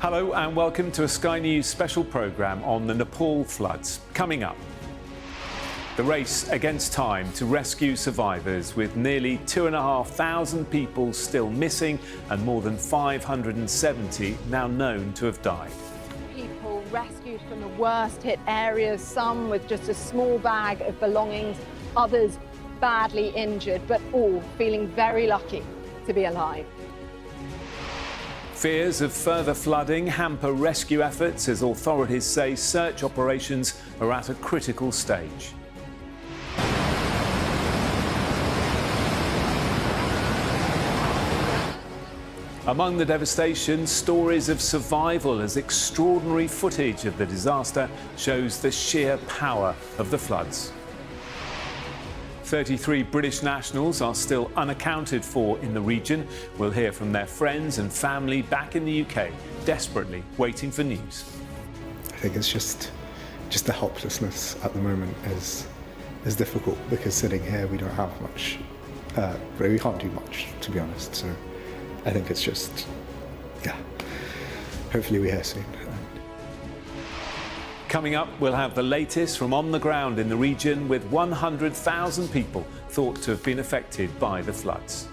Hello and welcome to a Sky News special programme on the Nepal floods. Coming up, the race against time to rescue survivors, with nearly 2,500 people still missing and more than 570 now known to have died. People rescued from the worst hit areas, some with just a small bag of belongings, others badly injured, but all feeling very lucky to be alive. Fears of further flooding hamper rescue efforts as authorities say search operations are at a critical stage. Among the devastation, stories of survival as extraordinary footage of the disaster shows the sheer power of the floods. 33 British nationals are still unaccounted for in the region. We'll hear from their friends and family back in the UK, desperately waiting for news. I think it's just the helplessness at the moment is difficult, because sitting here we don't have much, we can't do much, to be honest. So I think it's just, hopefully we're here soon. Coming up, we'll have the latest from on the ground in the region, with 100,000 people thought to have been affected by the floods.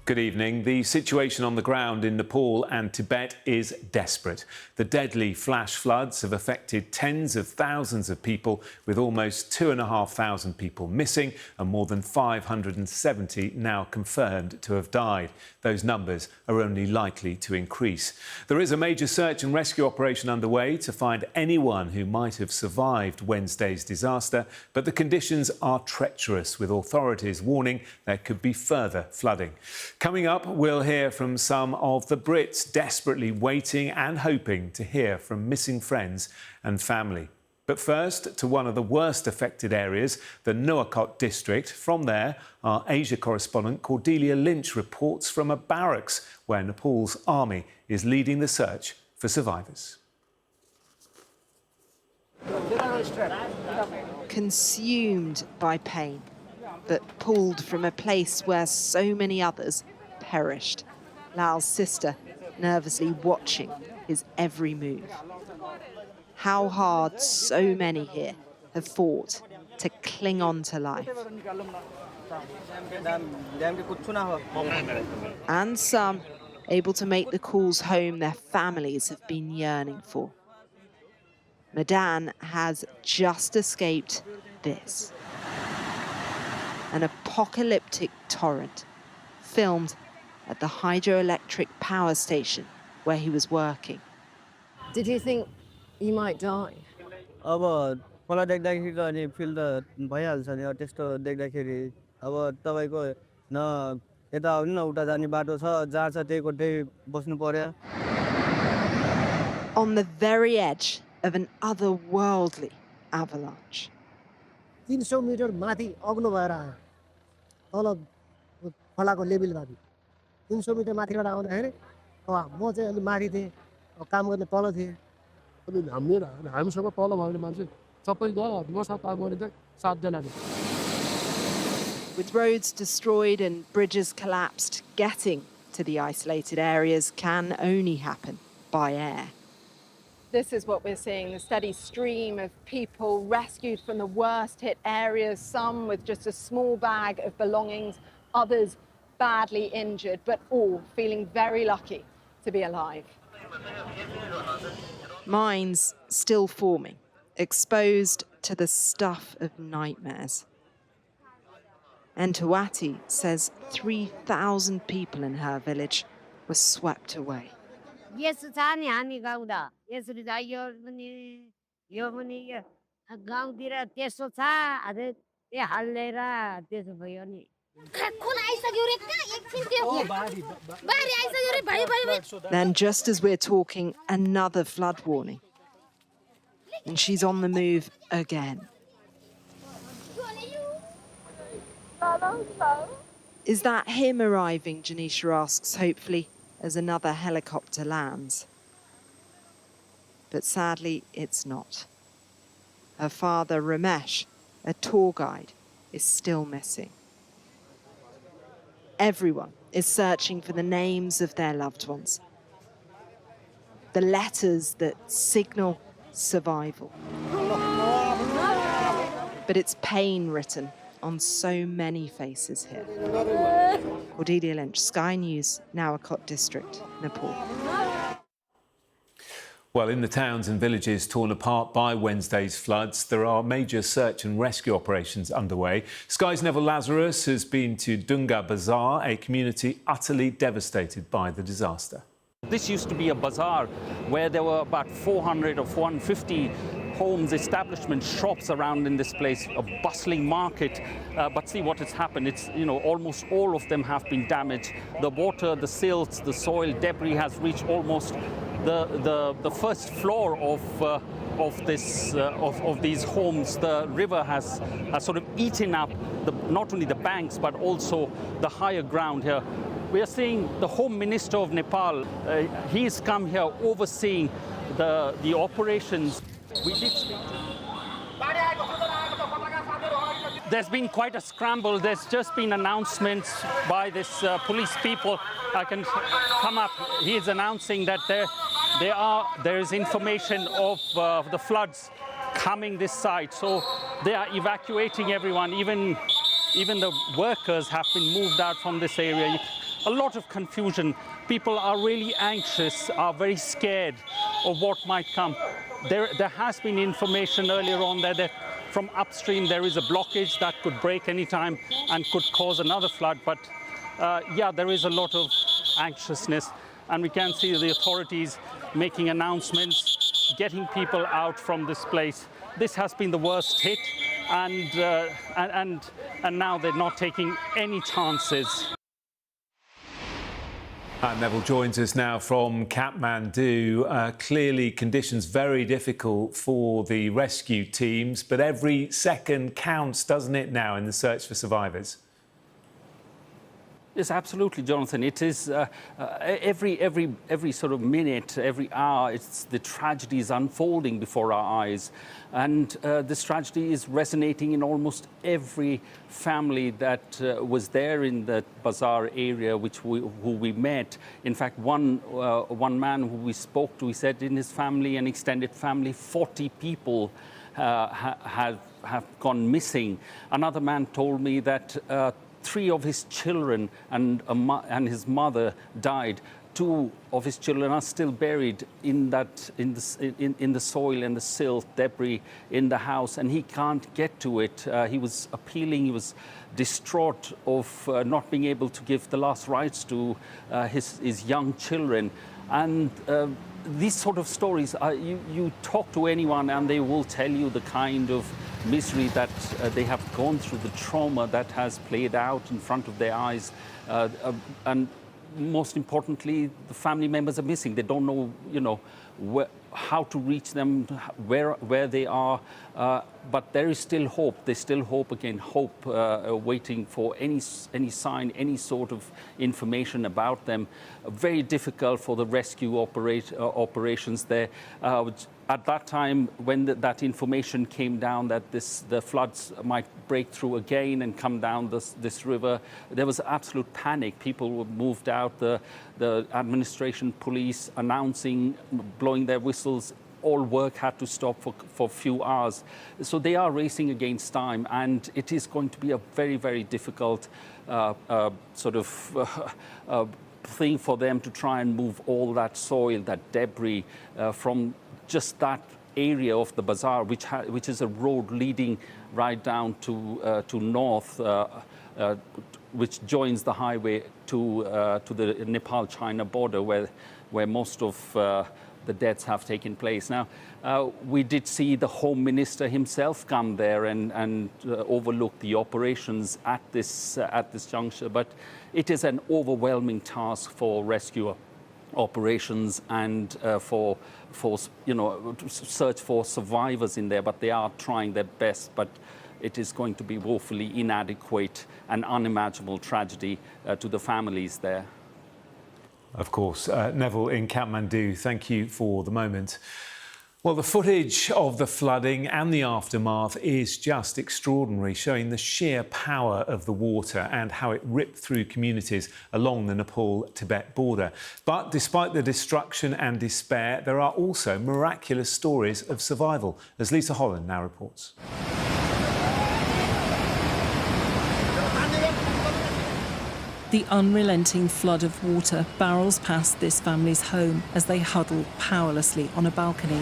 Good evening. The situation on the ground in Nepal and Tibet is desperate. The deadly flash floods have affected tens of thousands of people, with almost 2,500 people missing and more than 570 now confirmed to have died. Those numbers are only likely to increase. There is a major search and rescue operation underway to find anyone who might have survived Wednesday's disaster, but the conditions are treacherous, with authorities warning there could be further flooding. Coming up, we'll hear from some of the Brits desperately waiting and hoping to hear from missing friends and family. But first, to one of the worst affected areas, the Nuwakot district. From there, our Asia correspondent Cordelia Lynch reports from a barracks where Nepal's army is leading the search for survivors. Consumed by pain, but pulled from a place where so many others perished. Lal's sister nervously watching his every move. How hard so many here have fought to cling on to life. And some able to make the calls home their families have been yearning for. Madan has just escaped this. An apocalyptic torrent filmed at the hydroelectric power station where he was working. Did you think you might die? अब मलाई देख्दाखेरि त अनि fill त भइहाल्छ नि त्यस्तो देख्दाखेरि अब तपाईको न यता आउनु न उता जाने बाटो छ जहाँ छ त्यही कोठै बस्नु पर्यो. On the very edge of an otherworldly avalanche. 300 metre माथि अग्लो भएर आयो तल खोलाको लेभल भाबी 300 मिटर माथिबाट आउँदाखेरि म चाहिँ अलि माथि थिएँ काम गर्ने तल थिएँ अनि हामीसँग तल भएको मान्छे सबै गयो म साथ आउने चाहिँ 7 जना. With roads destroyed and bridges collapsed, getting to the isolated areas can only happen by air. This is what we're seeing, the steady stream of people rescued from the worst hit areas, some with just a small bag of belongings, others badly injured, but all feeling very lucky to be alive. Mines still forming, exposed to the stuff of nightmares. Entawati says 3,000 people in her village were swept away. Then, just as we're talking, another flood warning. And she's on the move again. Is that him arriving, Janisha asks, hopefully, as another helicopter lands. But sadly, it's not. Her father, Ramesh, a tour guide, is still missing. Everyone is searching for the names of their loved ones, the letters that signal survival. But it's pain written on so many faces here. Cordelia Lynch, Sky News, Nawakot District, Nepal. Well, in the towns and villages torn apart by Wednesday's floods, there are major search and rescue operations underway. Sky's Neville Lazarus has been to Dunga Bazaar, a community utterly devastated by the disaster. This used to be a bazaar where there were about 400 or 450 homes, establishments, shops around in this place, a bustling market. But see what has happened. It's, almost all of them have been damaged. The water, the silts, the soil, debris has reached almost the first floor of these homes. The river has sort of eaten up not only the banks but also the higher ground here. We are seeing the Home Minister of Nepal. He's come here overseeing the operations. We did speak to him. There's been quite a scramble. There's just been announcements by this police people. I can come up. He is announcing that there is information of the floods coming this side. So they are evacuating everyone. Even the workers have been moved out from this area. A lot of confusion. People are really anxious, are very scared of what might come. There has been information earlier on that from upstream there is a blockage that could break any time and could cause another flood. But there is a lot of anxiousness, and we can see the authorities making announcements, getting people out from this place. This has been the worst hit, and now they're not taking any chances. Neville joins us now from Kathmandu. Clearly, conditions very difficult for the rescue teams, but every second counts, doesn't it, now in the search for survivors? Yes, absolutely, Jonathan. It is every sort of minute, every hour, the tragedy is unfolding before our eyes. And this tragedy is resonating in almost every family that was there in the bazaar area who we met. In fact, one man who we spoke to, he said in his family, an extended family, 40 people have gone missing. Another man told me that 3 of his children and his mother died. 2 of his children are still buried in the soil and the silt debris in the house, and he can't get to it. He was appealing. He was distraught of not being able to give the last rites to his young children. And these sort of stories, you talk to anyone and they will tell you the kind of misery that they have gone through, the trauma that has played out in front of their eyes. And most importantly, the family members are missing. They don't know, how to reach them, where they are. But there is still hope. There's still hope again, hope waiting for any sign, any sort of information about them. Very difficult for the rescue operations there. At that time, when that information came down that the floods might break through again and come down this river, there was absolute panic. People were moved out. The administration, police announcing, blowing their whistles. All work had to stop for a few hours. So they are racing against time, and it is going to be a very, very difficult thing for them to try and move all that soil, that debris from just that area of the bazaar, which is a road leading right down to north, which joins the highway to the Nepal-China border, where most of the deaths have taken place. Now, we did see the Home Minister himself come there and overlook the operations at this juncture, but it is an overwhelming task for rescue operations and to search for survivors in there, but they are trying their best. But it is going to be woefully inadequate and unimaginable tragedy to the families there. Of course. Neville in Kathmandu, thank you for the moment. Well, the footage of the flooding and the aftermath is just extraordinary, showing the sheer power of the water and how it ripped through communities along the Nepal-Tibet border. But despite the destruction and despair, there are also miraculous stories of survival, as Lisa Holland now reports. The unrelenting flood of water barrels past this family's home as they huddle powerlessly on a balcony.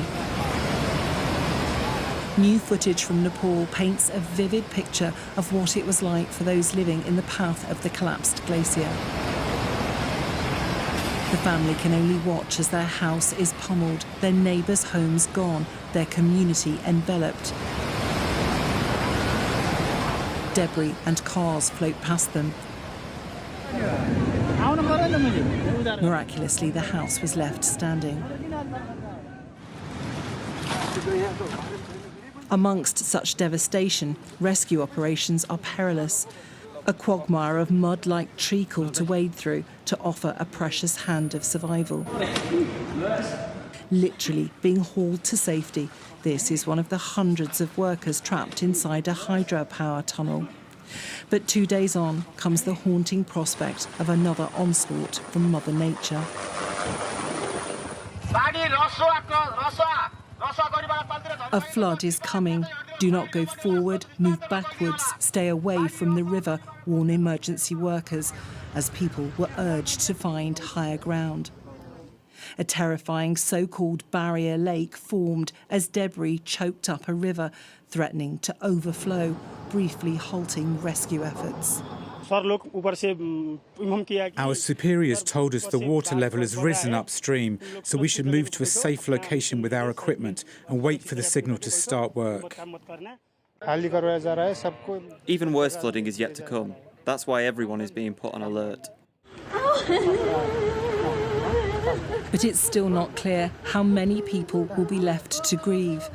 New footage from Nepal paints a vivid picture of what it was like for those living in the path of the collapsed glacier. The family can only watch as their house is pummeled, their neighbours' homes gone, their community enveloped. Debris and cars float past them. Miraculously, the house was left standing. Amongst such devastation, rescue operations are perilous. A quagmire of mud-like treacle to wade through to offer a precious hand of survival. Literally being hauled to safety, this is one of the hundreds of workers trapped inside a hydropower tunnel. But 2 days on comes the haunting prospect of another onslaught from Mother Nature. A flood is coming. Do not go forward, move backwards, stay away from the river, warn emergency workers, as people were urged to find higher ground. A terrifying so-called barrier lake formed as debris choked up a river, threatening to overflow, briefly halting rescue efforts. Our superiors told us the water level has risen upstream, so we should move to a safe location with our equipment and wait for the signal to start work. Even worse flooding is yet to come. That's why everyone is being put on alert. But it's still not clear how many people will be left to grieve.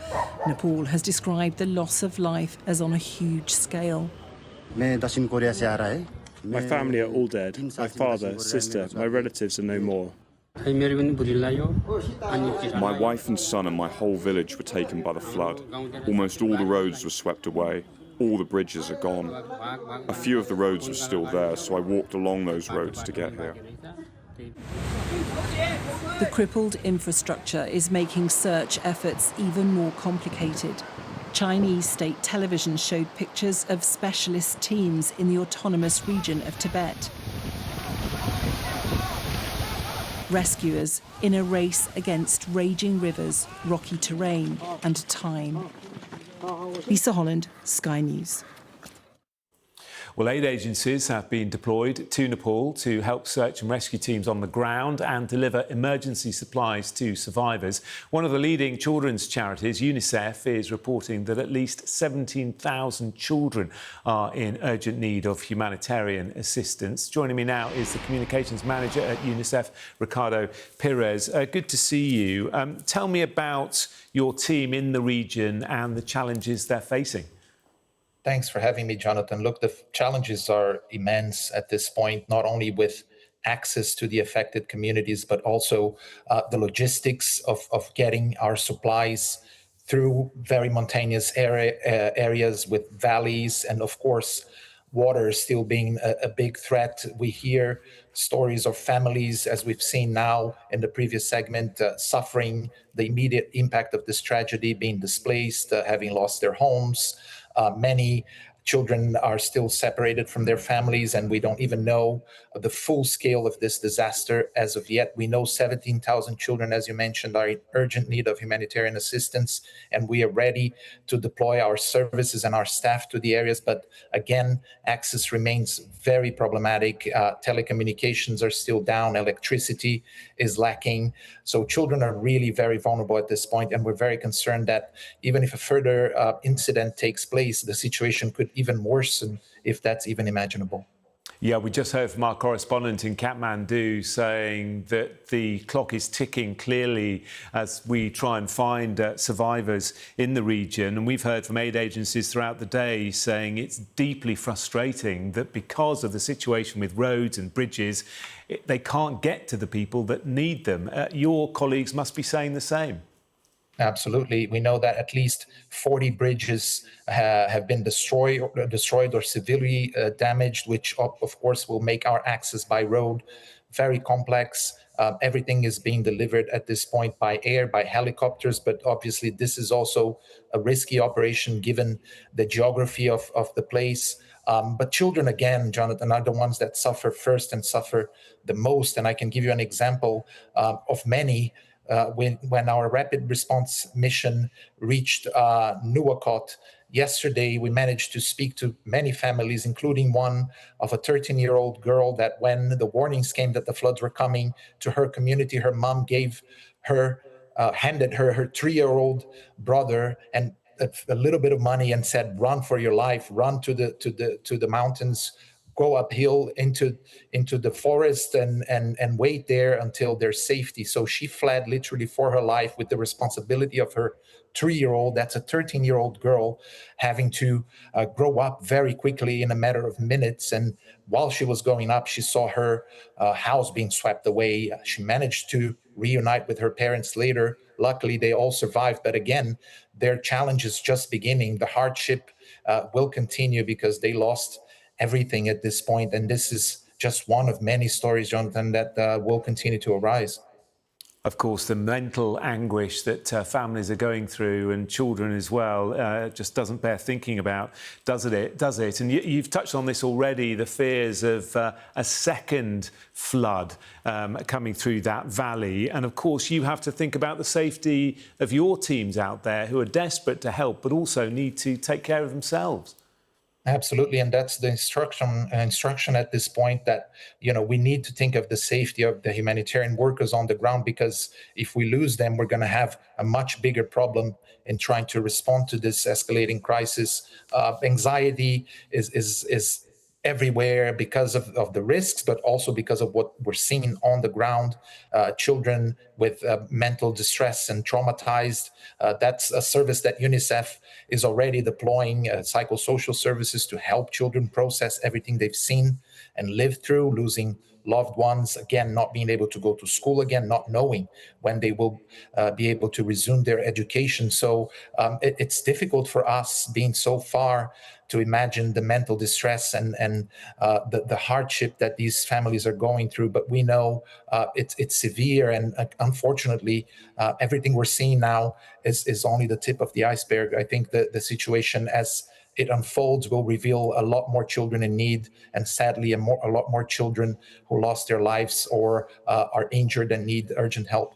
Nepal has described the loss of life as on a huge scale. My family are all dead. My father, sister, my relatives are no more. My wife and son and my whole village were taken by the flood. Almost all the roads were swept away. All the bridges are gone. A few of the roads were still there, so I walked along those roads to get here. The crippled infrastructure is making search efforts even more complicated. Chinese state television showed pictures of specialist teams in the autonomous region of Tibet. Rescuers in a race against raging rivers, rocky terrain and time. Lisa Holland, Sky News. Well, aid agencies have been deployed to Nepal to help search and rescue teams on the ground and deliver emergency supplies to survivors. One of the leading children's charities, UNICEF, is reporting that at least 17,000 children are in urgent need of humanitarian assistance. Joining me now is the communications manager at UNICEF, Ricardo Perez. Good to see you. Tell me about your team in the region and the challenges they're facing. Thanks for having me, Jonathan. Look, the challenges are immense at this point, not only with access to the affected communities, but also the logistics of getting our supplies through very mountainous areas with valleys, and of course, water still being a big threat. We hear stories of families, as we've seen now in the previous segment, suffering the immediate impact of this tragedy, being displaced, having lost their homes. Many children are still separated from their families, and we don't even know the full scale of this disaster as of yet. We know 17,000 children, as you mentioned, are in urgent need of humanitarian assistance, and we are ready to deploy our services and our staff to the areas. But again, access remains very problematic. Telecommunications are still down. Electricity is lacking. So children are really very vulnerable at this point, and we're very concerned that even if a further incident takes place, the situation could even worsen, if that's even imaginable. Yeah, we just heard from our correspondent in Kathmandu saying that the clock is ticking clearly as we try and find survivors in the region. And we've heard from aid agencies throughout the day saying it's deeply frustrating that because of the situation with roads and bridges, they can't get to the people that need them. Your colleagues must be saying the same. Absolutely. We know that at least 40 bridges have been destroyed or severely damaged, which of course will make our access by road very complex. Everything is being delivered at this point by air, by helicopters, but obviously this is also a risky operation given the geography of the place. But children, again, Jonathan, are the ones that suffer first and suffer the most. And I can give you an example of many. When our rapid response mission reached Nuwakot yesterday, we managed to speak to many families, including one of a 13-year-old girl that when the warnings came that the floods were coming to her community, her mom handed her 3-year-old brother and a little bit of money and said, "Run for your life, run to the mountains, go uphill into the forest and wait there until there's safety." So she fled literally for her life with the responsibility of her 3-year-old, that's a 13-year-old girl, having to grow up very quickly in a matter of minutes. And while she was going up, she saw her house being swept away. She managed to reunite with her parents later. Luckily, they all survived. But again, their challenge is just beginning. The hardship will continue because they lost everything at this point. And this is just one of many stories, Jonathan, that will continue to arise. Of course, the mental anguish that families are going through, and children as well, just doesn't bear thinking about, does it? And you've touched on this already, the fears of a second flood coming through that valley. And of course, you have to think about the safety of your teams out there who are desperate to help, but also need to take care of themselves. Absolutely, and that's the instruction at this point, that we need to think of the safety of the humanitarian workers on the ground, because if we lose them, we're going to have a much bigger problem in trying to respond to this escalating crisis. Anxiety is everywhere because of the risks, but also because of what we're seeing on the ground. Children with mental distress and traumatized. That's a service that UNICEF is already deploying, psychosocial services to help children process everything they've seen and lived through, losing loved ones, again, not being able to go to school again, not knowing when they will be able to resume their education. So it's difficult for us, being so far, to imagine the mental distress and the hardship that these families are going through. But we know it's severe, and unfortunately, everything we're seeing now is only the tip of the iceberg. I think the situation as it unfolds will reveal a lot more children in need, and sadly, a lot more children who lost their lives or are injured and need urgent help.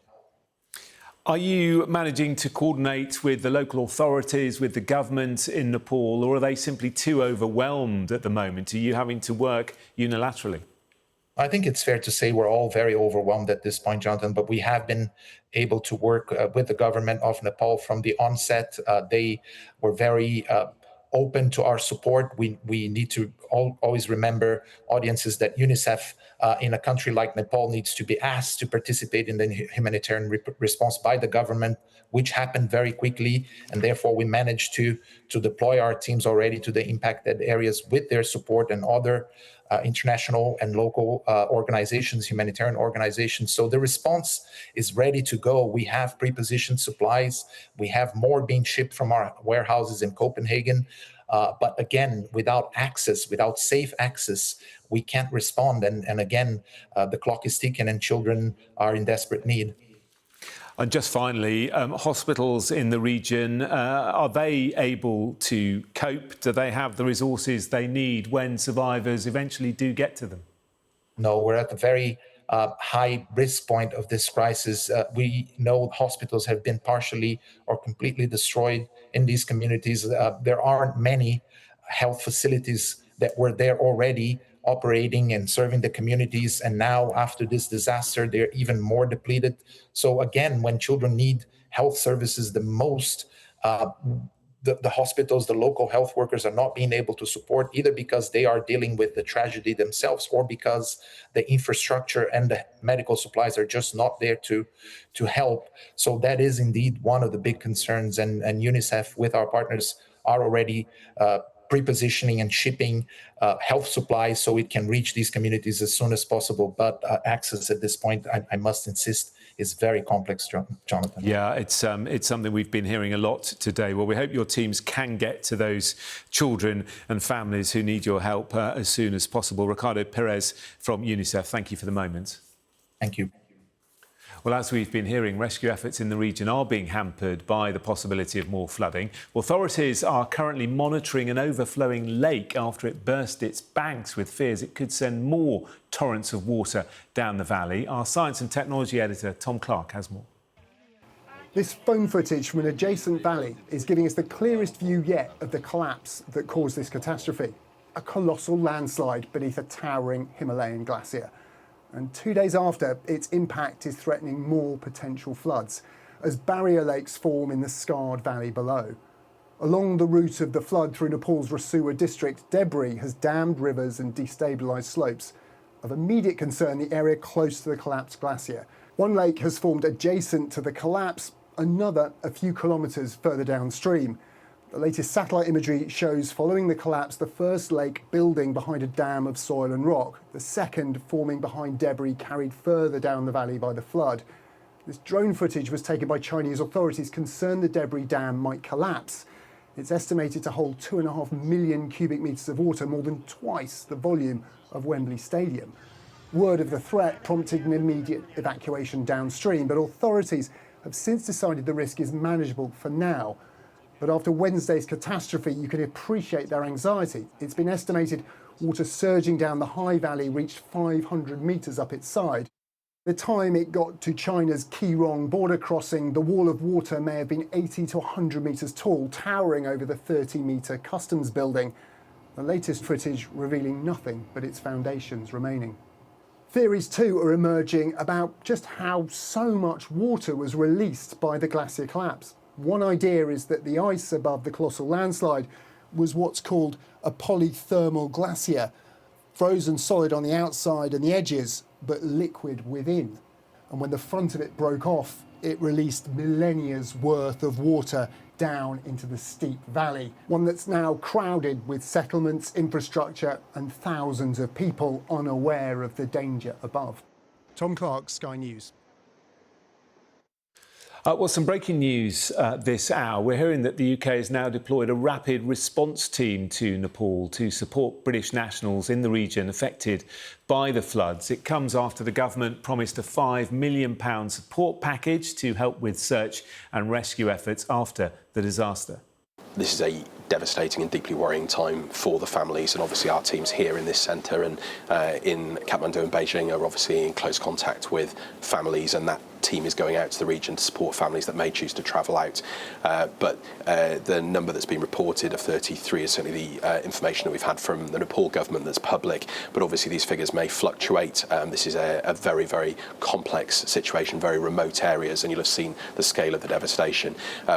Are you managing to coordinate with the local authorities, with the government in Nepal, or are they simply too overwhelmed at the moment? Are you having to work unilaterally? I think it's fair to say we're all very overwhelmed at this point, Jonathan, but we have been able to work with the government of Nepal from the onset. They were very open to our support. We need to always remember, audiences, that UNICEF in a country like Nepal needs to be asked to participate in the humanitarian response by the government, which happened very quickly. And therefore, we managed to deploy our teams already to the impacted areas with their support and other international and local organizations, humanitarian organizations. So the response is ready to go. We have pre-positioned supplies. We have more being shipped from our warehouses in Copenhagen. But again, without access, without safe access, we can't respond. And again, the clock is ticking and children are in desperate need. And just finally, hospitals in the region, are they able to cope? Do they have the resources they need when survivors eventually do get to them? No, we're at the very high risk point of this crisis. We know hospitals have been partially or completely destroyed in these communities. There aren't many health facilities that were there already operating and serving the communities. And now, after this disaster, they're even more depleted. So again, when children need health services the most, the hospitals, the local health workers are not being able to support, either because they are dealing with the tragedy themselves or because the infrastructure and the medical supplies are just not there to help. So that is indeed one of the big concerns. And UNICEF, with our partners, are already pre-positioning and shipping health supplies so it can reach these communities as soon as possible. But access at this point, I must insist, is very complex, Jonathan. Yeah, it's something we've been hearing a lot today. Well, we hope your teams can get to those children and families who need your help as soon as possible. Ricardo Perez from UNICEF, thank you for the moment. Thank you. Well, as we've been hearing, rescue efforts in the region are being hampered by the possibility of more flooding. Authorities are currently monitoring an overflowing lake after it burst its banks, with fears it could send more torrents of water down the valley. Our science and technology editor, Tom Clark, has more. This phone footage from an adjacent valley is giving us the clearest view yet of the collapse that caused this catastrophe. A colossal landslide beneath a towering Himalayan glacier. And 2 days after, its impact is threatening more potential floods as barrier lakes form in the scarred valley below. Along the route of the flood through Nepal's Rasuwa district, debris has dammed rivers and destabilised slopes. Of immediate concern, the area close to the collapsed glacier. One lake has formed adjacent to the collapse, another a few kilometres further downstream. The latest satellite imagery shows, following the collapse, the first lake building behind a dam of soil and rock, the second forming behind debris carried further down the valley by the flood. This drone footage was taken by Chinese authorities concerned the debris dam might collapse. It's estimated to hold 2.5 million cubic metres of water, more than twice the volume of Wembley Stadium. Word of the threat prompted an immediate evacuation downstream, but authorities have since decided the risk is manageable for now. But after Wednesday's catastrophe, you can appreciate their anxiety. It's been estimated water surging down the high valley reached 500 metres up its side. By the time it got to China's Keirong border crossing, the wall of water may have been 80 to 100 metres tall, towering over the 30-metre customs building. The latest footage revealing nothing but its foundations remaining. Theories too are emerging about just how so much water was released by the glacier collapse. One idea is that the ice above the colossal landslide was what's called a polythermal glacier, frozen solid on the outside and the edges, but liquid within. And when the front of it broke off, it released millennia's worth of water down into the steep valley, one that's now crowded with settlements, infrastructure, and thousands of people unaware of the danger above. Tom Clark, Sky News. Well, some breaking news this hour. We're hearing that the UK has now deployed a rapid response team to Nepal to support British nationals in the region affected by the floods. It comes after the government promised a £5 million support package to help with search and rescue efforts after the disaster. This is a devastating and deeply worrying time for the families, and obviously our teams here in this centre and in Kathmandu and Beijing are obviously in close contact with families, and that team is going out to the region to support families that may choose to travel out. But the number that's been reported of 33 is certainly the information that we've had from the Nepal government that's public, but obviously these figures may fluctuate. This is a very, very complex situation, very remote areas, and you'll have seen the scale of the devastation.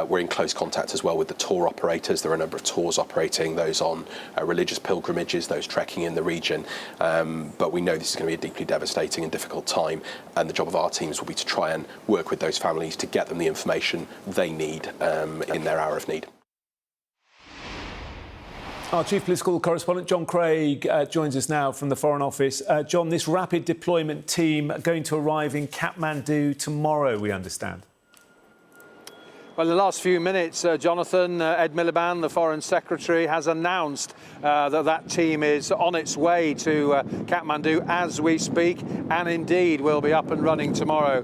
We're in close contact as well with the tour operators. There are a number of tours operating, those on religious pilgrimages, those trekking in the region. But we know this is going to be a deeply devastating and difficult time, and the job of our teams will be to try and work with those families to get them the information they need in their hour of need. Our chief political correspondent, John Craig, joins us now from the Foreign Office. John, this rapid deployment team going to arrive in Kathmandu tomorrow, we understand. Well, in the last few minutes, Jonathan, Ed Miliband, the Foreign Secretary, has announced that team is on its way to Kathmandu as we speak, and indeed will be up and running tomorrow.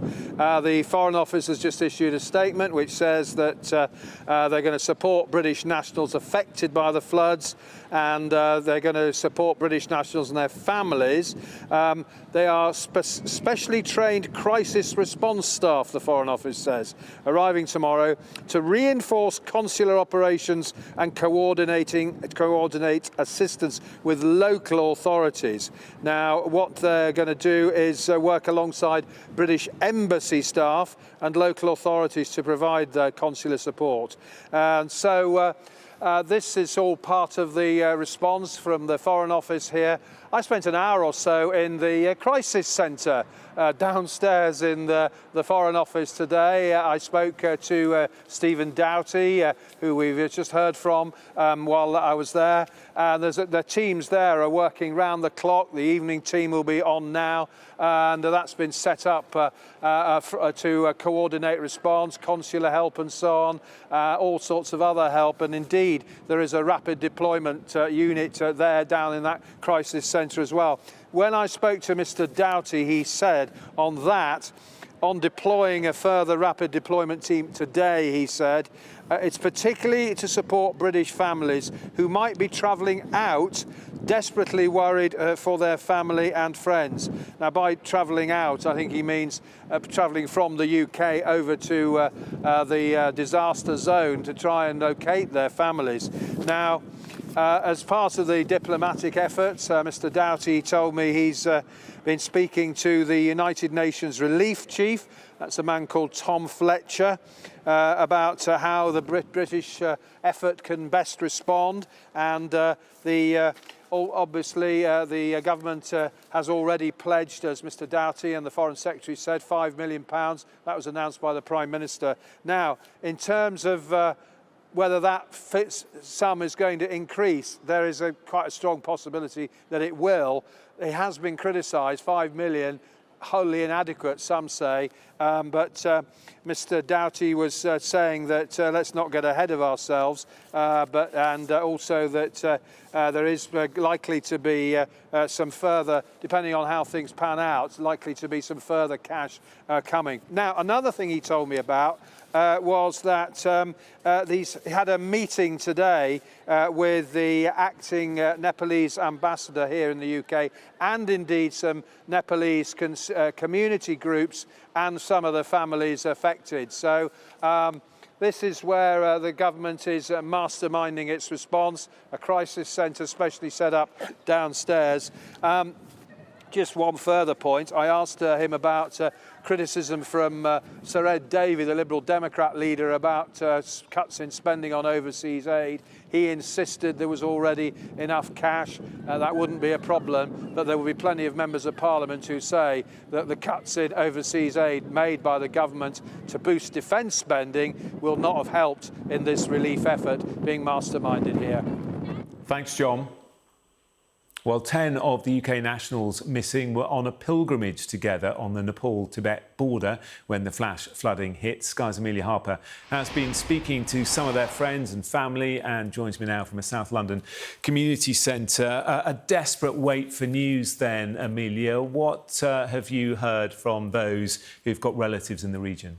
The Foreign Office has just issued a statement which says that they're going to support British nationals affected by the floods, and they're going to support British nationals and their families. They are specially trained crisis response staff, the Foreign Office says, arriving tomorrow to reinforce consular operations and coordinate assistance with local authorities. Now, what they're going to do is work alongside British embassy staff and local authorities to provide consular support. And so This is all part of the response from the Foreign Office here. I spent an hour or so in the crisis centre downstairs in the Foreign Office today. I spoke to Stephen Doughty, who we've just heard from while I was there. The teams there are working round the clock. The evening team will be on now, and that's been set up to coordinate response, consular help and so on, all sorts of other help. And indeed, there is a rapid deployment unit there down in that crisis centre as well. When I spoke to Mr. Doughty, he said on deploying a further rapid deployment team today, he said, it's particularly to support British families who might be travelling out, desperately worried for their family and friends. Now, by travelling out, I think he means travelling from the UK over to the disaster zone to try and locate their families. Now, as part of the diplomatic efforts, Mr. Doughty told me he's been speaking to the United Nations Relief Chief, that's a man called Tom Fletcher, about how the British effort can best respond. And obviously the government has already pledged, as Mr. Doughty and the Foreign Secretary said, £5 million. That was announced by the Prime Minister. Now, in terms of whether that sum is going to increase, there is quite a strong possibility that it will. It has been criticised, 5 million, wholly inadequate, some say, but Mr. Doughty was saying that let's not get ahead of ourselves, and also that there is likely to be some further, depending on how things pan out, likely to be some further cash coming. Now, another thing he told me about was that he had a meeting today with the acting Nepalese ambassador here in the UK, and indeed some Nepalese community groups and some of the families affected. So this is where the government is masterminding its response, a crisis centre specially set up downstairs. Just one further point, I asked him about criticism from Sir Ed Davey, the Liberal Democrat leader, about cuts in spending on overseas aid. He insisted there was already enough cash, that wouldn't be a problem, but there will be plenty of members of Parliament who say that the cuts in overseas aid made by the government to boost defence spending will not have helped in this relief effort being masterminded here. Thanks, John. Well, 10 of the UK nationals missing were on a pilgrimage together on the Nepal-Tibet border when the flash flooding hit. Sky's Amelia Harper has been speaking to some of their friends and family and joins me now from a South London community centre. A desperate wait for news then, Amelia. What have you heard from those who've got relatives in the region?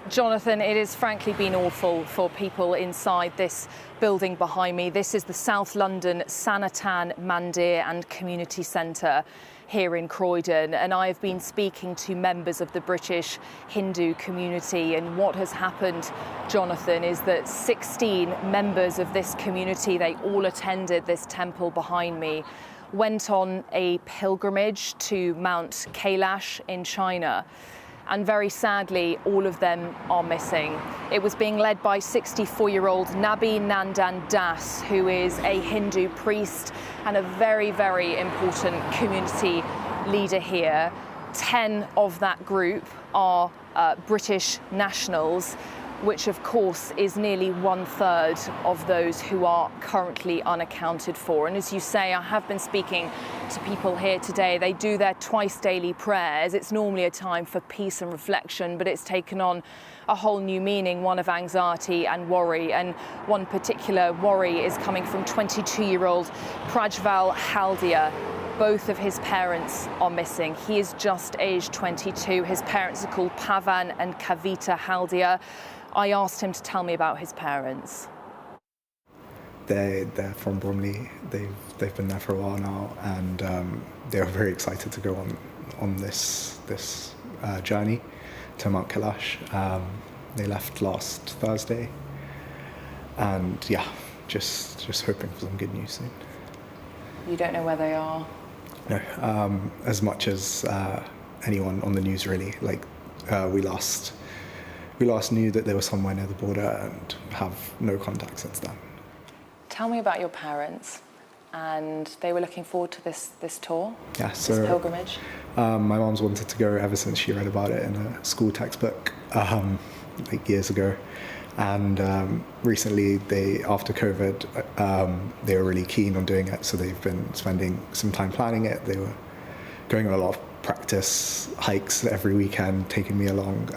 Jonathan, it has frankly been awful for people inside this building behind me. This is the South London Sanatan Mandir and Community Centre here in Croydon, and I have been speaking to members of the British Hindu community, and what has happened, Jonathan, is that 16 members of this community, they all attended this temple behind me, went on a pilgrimage to Mount Kailash in China. And very sadly, all of them are missing. It was being led by 64-year-old Nabi Nandan Das, who is a Hindu priest and a very, very important community leader here. 10 of that group are British nationals, which of course is nearly 1/3 of those who are currently unaccounted for. And as you say, I have been speaking to people here today. They do their twice daily prayers. It's normally a time for peace and reflection, but it's taken on a whole new meaning, one of anxiety and worry. And one particular worry is coming from 22-year-old Prajval Haldia. Both of his parents are missing. He is just aged 22. His parents are called Pavan and Kavita Haldia. I asked him to tell me about his parents. They're from Bromley. They've been there for a while now, and they were very excited to go on this journey to Mount Kailash. They left last Thursday, and yeah, just hoping for some good news soon. You don't know where they are? No, as much as anyone on the news really. Like we last we last knew that they were somewhere near the border and have no contact since then. Tell me about your parents. And they were looking forward to this tour, this pilgrimage? My mom's wanted to go ever since she read about it in a school textbook like years ago. And recently, after COVID, they were really keen on doing it, so they've been spending some time planning it. They were going on a lot of practice hikes every weekend, taking me along,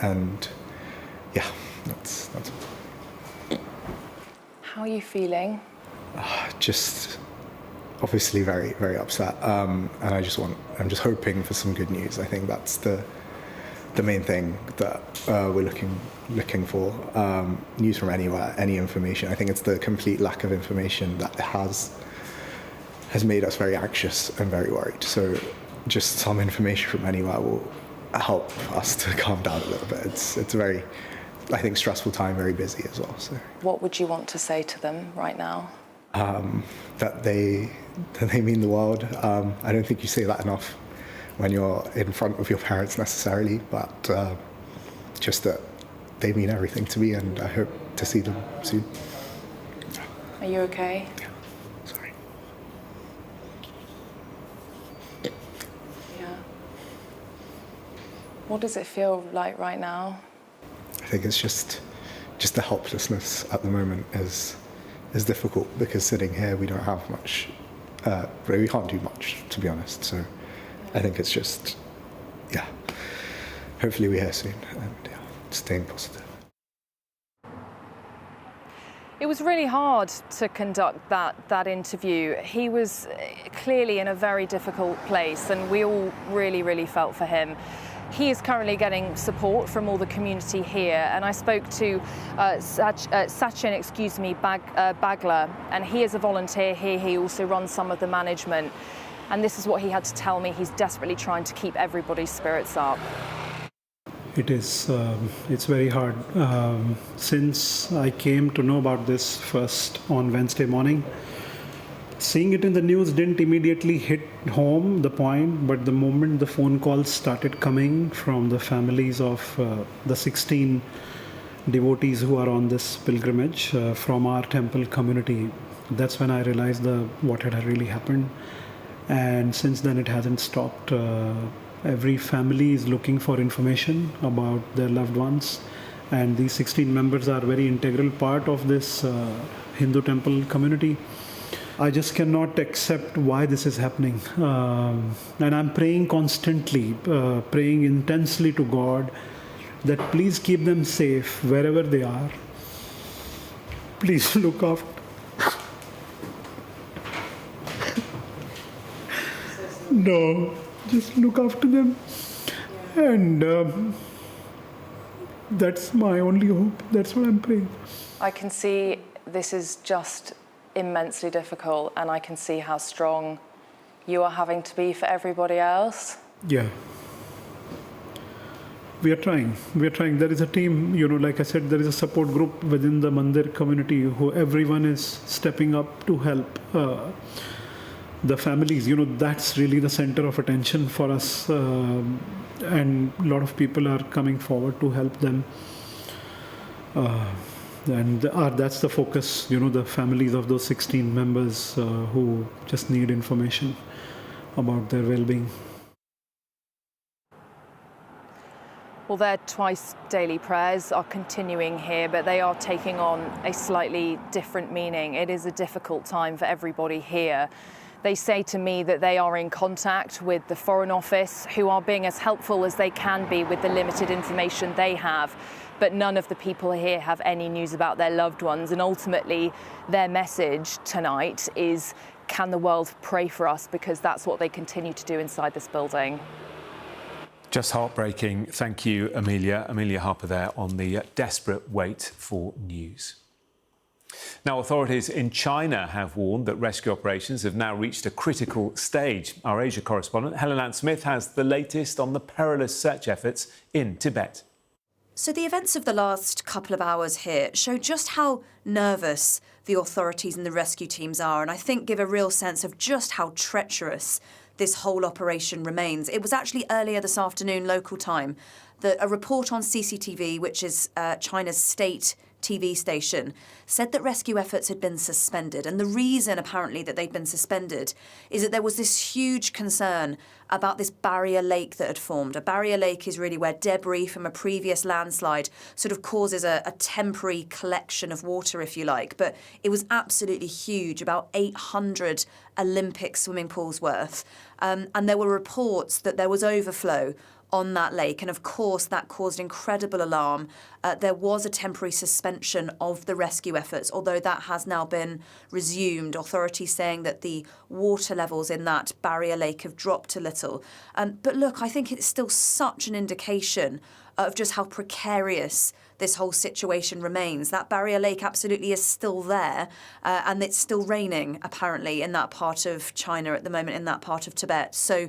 and yeah, that's. How are you feeling? Just obviously very, very upset, and I'm just hoping for some good news. I think that's the main thing that we're looking for, news from anywhere, any information. I think it's the complete lack of information that has made us very anxious and very worried. So just some information from anywhere will help us to calm down a little bit. It's a very, I think, stressful time, very busy as well. So what would you want to say to them right now? That they mean the world. I don't think you say that enough when you're in front of your parents necessarily, but just that they mean everything to me, and I hope to see them soon. Are you okay? Yeah. Sorry. Yeah. What does it feel like right now? I think it's just the helplessness at the moment is difficult, because sitting here we don't have much, we can't do much, to be honest. So I think it's just, yeah, hopefully we're here soon, and yeah, staying positive. It was really hard to conduct that interview. He was clearly in a very difficult place, and we all really, really felt for him. He is currently getting support from all the community here, and I spoke to Sachin, Bagla, and he is a volunteer here. He also runs some of the management, and this is what he had to tell me. He's desperately trying to keep everybody's spirits up. It is, it's very hard. Since I came to know about this first on Wednesday morning, seeing it in the news didn't immediately hit home the point, but the moment the phone calls started coming from the families of the 16 devotees who are on this pilgrimage from our temple community, that's when I realized what had really happened. And since then it hasn't stopped. Every family is looking for information about their loved ones, and these 16 members are a very integral part of this Hindu temple community. I just cannot accept why this is happening. And I'm praying constantly, praying intensely to God that please keep them safe wherever they are. Please look after. No, just look after them. And that's my only hope. That's what I'm praying. I can see this is just immensely difficult, and I can see how strong you are having to be for everybody else. Yeah. We are trying. There is a team, like I said, there is a support group within the Mandir community who everyone is stepping up to help the families. That's really the center of attention for us. And a lot of people are coming forward to help them. And that's the focus, the families of those 16 members who just need information about their well-being. Well, their twice daily prayers are continuing here, but they are taking on a slightly different meaning. It is a difficult time for everybody here. They say to me that they are in contact with the Foreign Office, who are being as helpful as they can be with the limited information they have. But none of the people here have any news about their loved ones. And ultimately, their message tonight is, can the world pray for us? Because that's what they continue to do inside this building. Just heartbreaking. Thank you, Amelia. Amelia Harper there on the desperate wait for news. Now, authorities in China have warned that rescue operations have now reached a critical stage. Our Asia correspondent, Helen Ann Smith, has the latest on the perilous search efforts in Tibet. So the events of the last couple of hours here show just how nervous the authorities and the rescue teams are, and I think give a real sense of just how treacherous this whole operation remains. It was actually earlier this afternoon, local time, a report on CCTV, which is China's state TV station, said that rescue efforts had been suspended. And the reason, apparently, that they'd been suspended is that there was this huge concern about this barrier lake that had formed. A barrier lake is really where debris from a previous landslide sort of causes a temporary collection of water, if you like. But it was absolutely huge, about 800 Olympic swimming pools worth. And there were reports that there was overflow on that lake, and of course that caused incredible alarm. There was a temporary suspension of the rescue efforts, although that has now been resumed. Authorities saying that the water levels in that barrier lake have dropped a little. But look, I think it's still such an indication of just how precarious this whole situation remains. That barrier lake absolutely is still there, and it's still raining, apparently, in that part of China at the moment, in that part of Tibet. So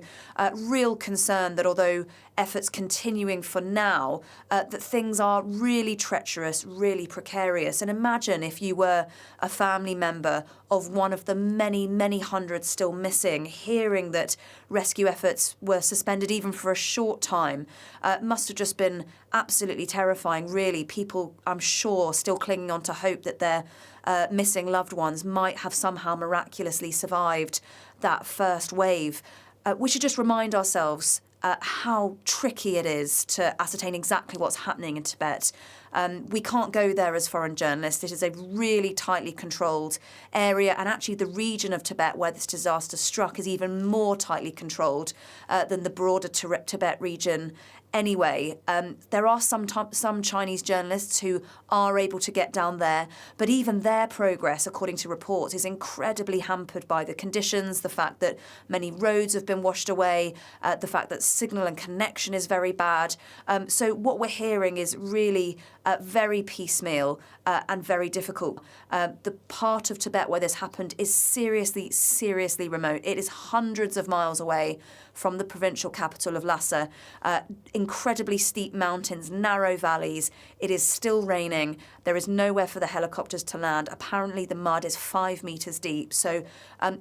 real concern that although efforts continuing for now, that things are really treacherous, really precarious. And imagine if you were a family member of one of the many, many hundreds still missing, hearing that rescue efforts were suspended even for a short time. Must have just been absolutely terrifying, really. People, I'm sure, still clinging on to hope that their missing loved ones might have somehow miraculously survived that first wave. We should just remind ourselves how tricky it is to ascertain exactly what's happening in Tibet. We can't go there as foreign journalists. It is a really tightly controlled area, and actually the region of Tibet where this disaster struck is even more tightly controlled than the broader Tibet region anyway. There are some Chinese journalists who are able to get down there, but even their progress, according to reports, is incredibly hampered by the conditions, the fact that many roads have been washed away, the fact that signal and connection is very bad. So what we're hearing is really very piecemeal and very difficult. The part of Tibet where this happened is seriously, seriously remote. It is hundreds of miles away from the provincial capital of Lhasa. Incredibly steep mountains, narrow valleys. It is still raining. There is nowhere for the helicopters to land. Apparently the mud is 5 meters deep. So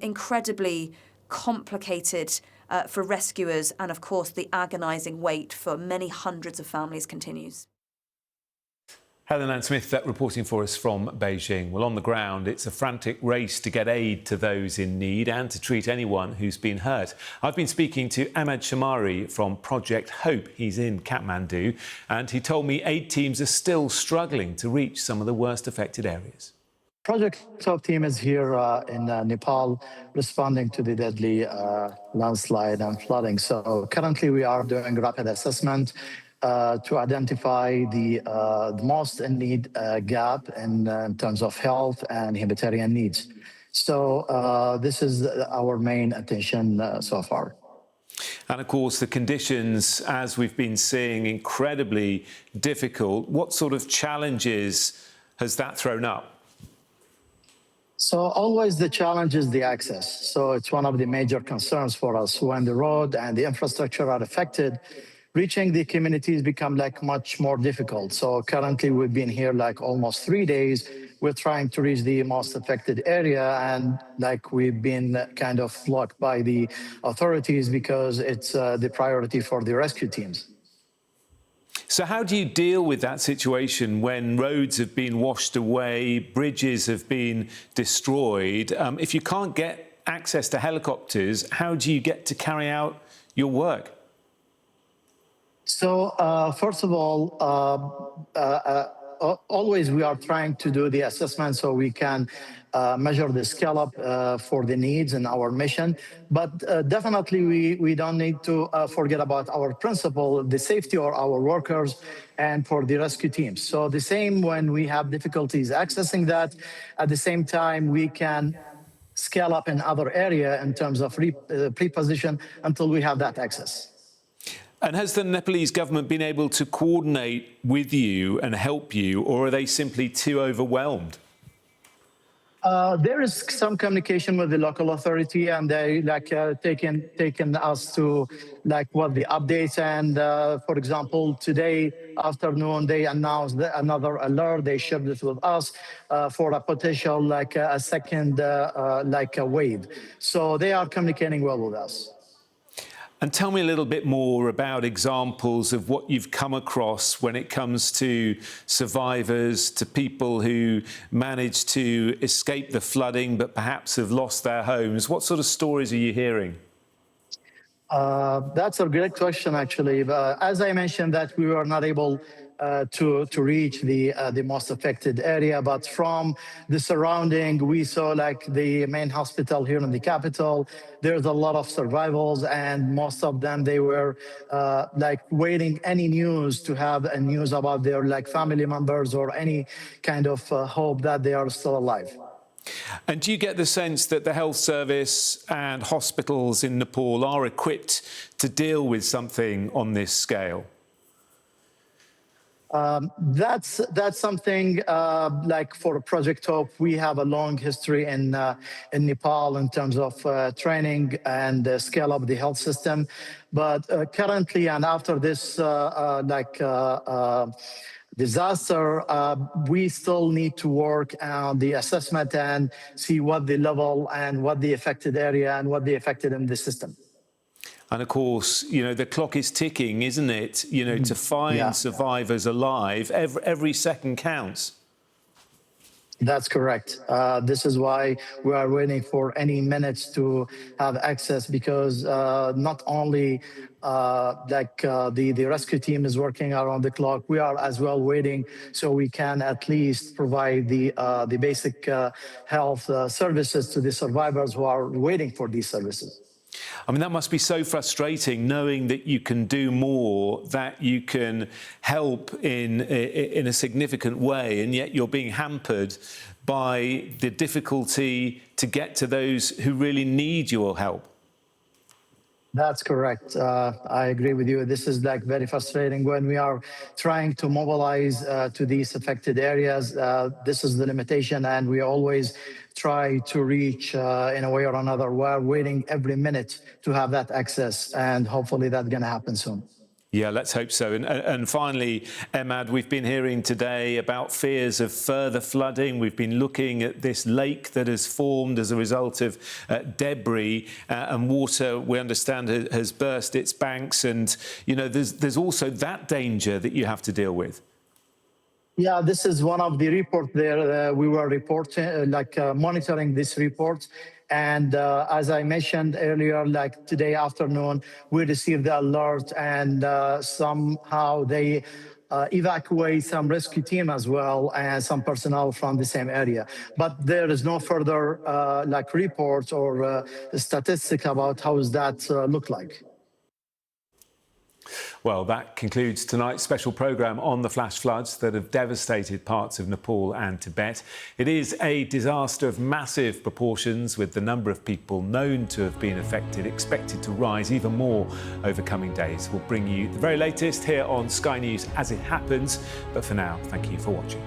incredibly complicated for rescuers, and of course the agonising wait for many hundreds of families continues. Helen Ann Smith reporting for us from Beijing. Well, on the ground, it's a frantic race to get aid to those in need and to treat anyone who's been hurt. I've been speaking to Ahmed Shamari from Project Hope. He's in Kathmandu, and he told me aid teams are still struggling to reach some of the worst affected areas. Project Hope team is here in Nepal responding to the deadly landslide and flooding. So currently we are doing rapid assessment to identify the most in need gap in terms of health and humanitarian needs. So this is our main attention so far. And of course, the conditions, as we've been seeing, incredibly difficult. What sort of challenges has that thrown up? So always the challenge is the access. So it's one of the major concerns for us. When the road and the infrastructure are affected, reaching the communities become much more difficult. So currently we've been here almost 3 days. We're trying to reach the most affected area, and we've been kind of blocked by the authorities because it's the priority for the rescue teams. So how do you deal with that situation when roads have been washed away, bridges have been destroyed? If you can't get access to helicopters, how do you get to carry out your work? So first of all, always we are trying to do the assessment so we can measure the scale up for the needs in our mission. But definitely we don't need to forget about our principle, the safety of our workers and for the rescue teams. So the same when we have difficulties accessing that, at the same time we can scale up in other area in terms of pre-position until we have that access. And has the Nepalese government been able to coordinate with you and help you, or are they simply too overwhelmed? There is some communication with the local authority, and they taken us to what the updates. And for example, today afternoon they announced another alert. They shared it with us for a potential a second a wave. So they are communicating well with us. And tell me a little bit more about examples of what you've come across when it comes to survivors, to people who managed to escape the flooding but perhaps have lost their homes. What sort of stories are you hearing? That's a great question, actually. As I mentioned, that we were not able to reach the most affected area, but from the surrounding, we saw like the main hospital here in the capital. There's a lot of survivals, and most of them they were like waiting any news to have a news about their like family members or any kind of hope that they are still alive. And do you get the sense that the health service and hospitals in Nepal are equipped to deal with something on this scale? That's something like for Project Hope, we have a long history in Nepal in terms of training and scale up the health system. But currently and after this disaster, we still need to work on the assessment and see what the level and what the affected area and what the affected in the system. And of course, you know, the clock is ticking, isn't it? You know, to find survivors alive, every second counts. That's correct. This is why we are waiting for any minutes to have access, because not only the rescue team is working around the clock, we are as well waiting so we can at least provide the basic health services to the survivors who are waiting for these services. I mean, that must be so frustrating, knowing that you can do more, that you can help in a significant way, and yet you're being hampered by the difficulty to get to those who really need your help. That's correct. I agree with you. This is like very frustrating when we are trying to mobilize to these affected areas. This is the limitation, and we always try to reach in a way or another. We're waiting every minute to have that access, and hopefully that's going to happen soon. Yeah, let's hope so. And finally, Emad, we've been hearing today about fears of further flooding. We've been looking at this lake that has formed as a result of debris and water, we understand, has burst its banks. And, you know, there's also that danger that you have to deal with. Yeah, this is one of the reports there. We were reporting, monitoring this report. And as I mentioned earlier, like today afternoon, we received the alert, and somehow they evacuate some rescue team as well and some personnel from the same area. But there is no further reports or statistics about how does that look like. Well, that concludes tonight's special programme on the flash floods that have devastated parts of Nepal and Tibet. It is a disaster of massive proportions, with the number of people known to have been affected expected to rise even more over coming days. We'll bring you the very latest here on Sky News as it happens. But for now, thank you for watching.